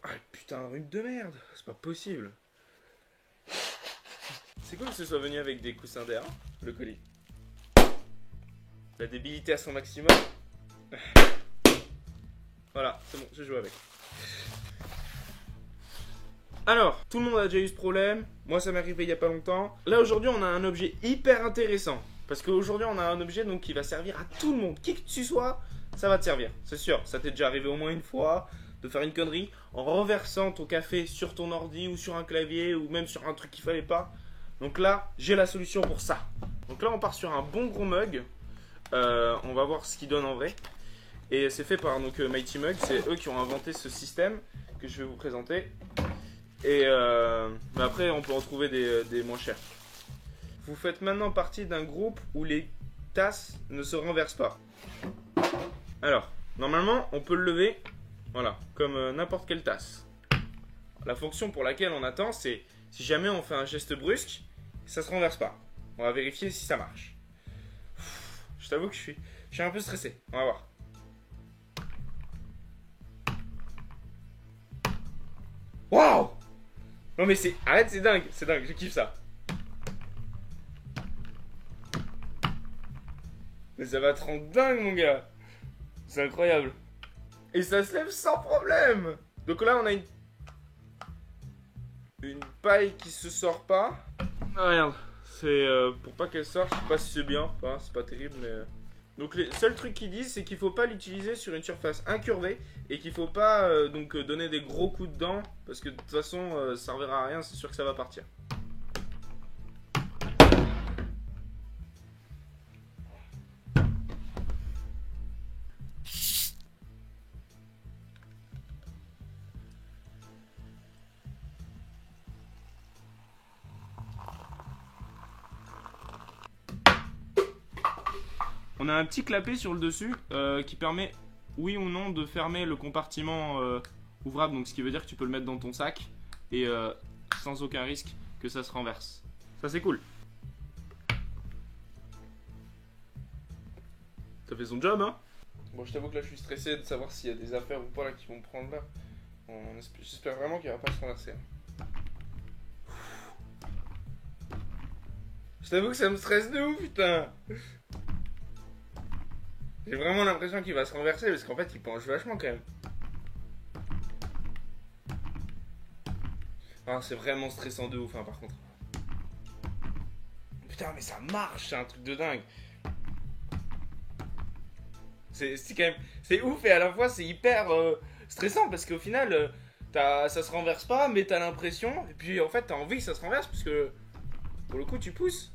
Ah putain, un rhume de merde. C'est pas possible. C'est cool que ce soit venu avec des coussins d'air, le colis. La débilité à son maximum. Voilà, c'est bon, je joue avec. Alors, tout le monde a déjà eu ce problème. Moi, ça m'est arrivé il y a pas longtemps. Là, aujourd'hui, on a un objet hyper intéressant. Parce qu'aujourd'hui, on a un objet donc, qui va servir à tout le monde. Qui que tu sois, ça va te servir. C'est sûr, ça t'est déjà arrivé au moins une fois de faire une connerie en renversant ton café sur ton ordi ou sur un clavier ou même sur un truc qu'il fallait pas. Donc là, j'ai la solution pour ça. Donc là, on part sur un bon gros mug. On va voir ce qu'il donne en vrai. Et c'est fait par donc, Mighty Mug. C'est eux qui ont inventé ce système que je vais vous présenter. Et mais après, on peut en trouver des moins chers. Vous faites maintenant partie d'un groupe où les tasses ne se renversent pas. Alors, normalement, on peut le lever, voilà, comme n'importe quelle tasse. La fonction pour laquelle on attend, c'est si jamais on fait un geste brusque, ça se renverse pas. On va vérifier si ça marche. Je t'avoue que je suis un peu stressé. On va voir. Waouh! Non mais c'est... Arrête, c'est dingue, je kiffe ça. Mais ça va te rendre dingue, mon gars. C'est incroyable. Et ça se lève sans problème. Donc là, on a une paille qui se sort pas. Ah, regarde, c'est pour pas qu'elle sorte. Je sais pas si c'est bien, enfin, c'est pas terrible, mais... Donc les seuls trucs qu'ils disent, c'est qu'il faut pas l'utiliser sur une surface incurvée et qu'il faut pas donc donner des gros coups de dents parce que de toute façon, ça servira à rien, c'est sûr que ça va partir. On a un petit clapet sur le dessus qui permet, oui ou non, de fermer le compartiment ouvrable. Donc ce qui veut dire que tu peux le mettre dans ton sac et sans aucun risque que ça se renverse. Ça c'est cool. Ça fait son job, hein. Bon, je t'avoue que là je suis stressé de savoir s'il y a des affaires ou pas là qui vont me prendre là. J'espère vraiment qu'il va pas se renverser. Je t'avoue que ça me stresse de ouf, putain. J'ai vraiment l'impression qu'il va se renverser parce qu'en fait il penche vachement quand même. Ah, c'est vraiment stressant de ouf, hein, par contre. Putain, mais ça marche, c'est un truc de dingue. C'est quand même... C'est ouf et à la fois c'est hyper stressant parce qu'au final, ça se renverse pas, mais t'as l'impression... Et puis en fait t'as envie que ça se renverse parce que... Pour le coup tu pousses.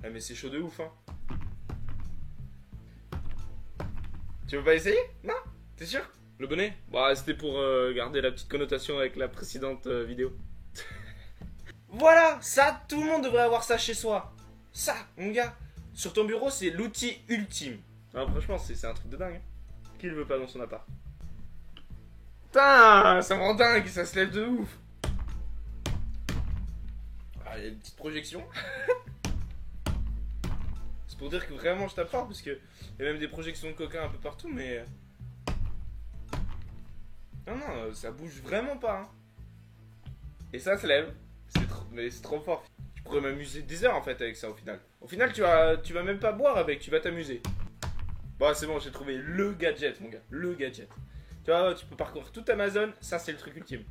Ah mais c'est chaud de ouf, hein. Tu veux pas essayer? Non? T'es sûr? Le bonnet? Bah c'était pour garder la petite connotation avec la précédente vidéo. Voilà! Ça, tout le monde devrait avoir ça chez soi. Ça, mon gars. Sur ton bureau, c'est l'outil ultime. Ah, franchement, c'est un truc de dingue. Hein. Qui le veut pas dans son appart? Putain, ça me rend dingue, ça se lève de ouf. Ah, il y a une petite projection. C'est pour dire que vraiment je tape fort, parce que il y a même des projections de coca un peu partout, mais... Non, ça bouge vraiment pas. Hein. Et ça se lève. Mais c'est trop fort. Tu pourrais m'amuser des heures en fait avec ça au final. Au final, tu vas même pas boire avec, tu vas t'amuser. Bon, c'est bon, j'ai trouvé le gadget, mon gars. Le gadget. Tu vois, tu peux parcourir tout Amazon, ça c'est le truc ultime.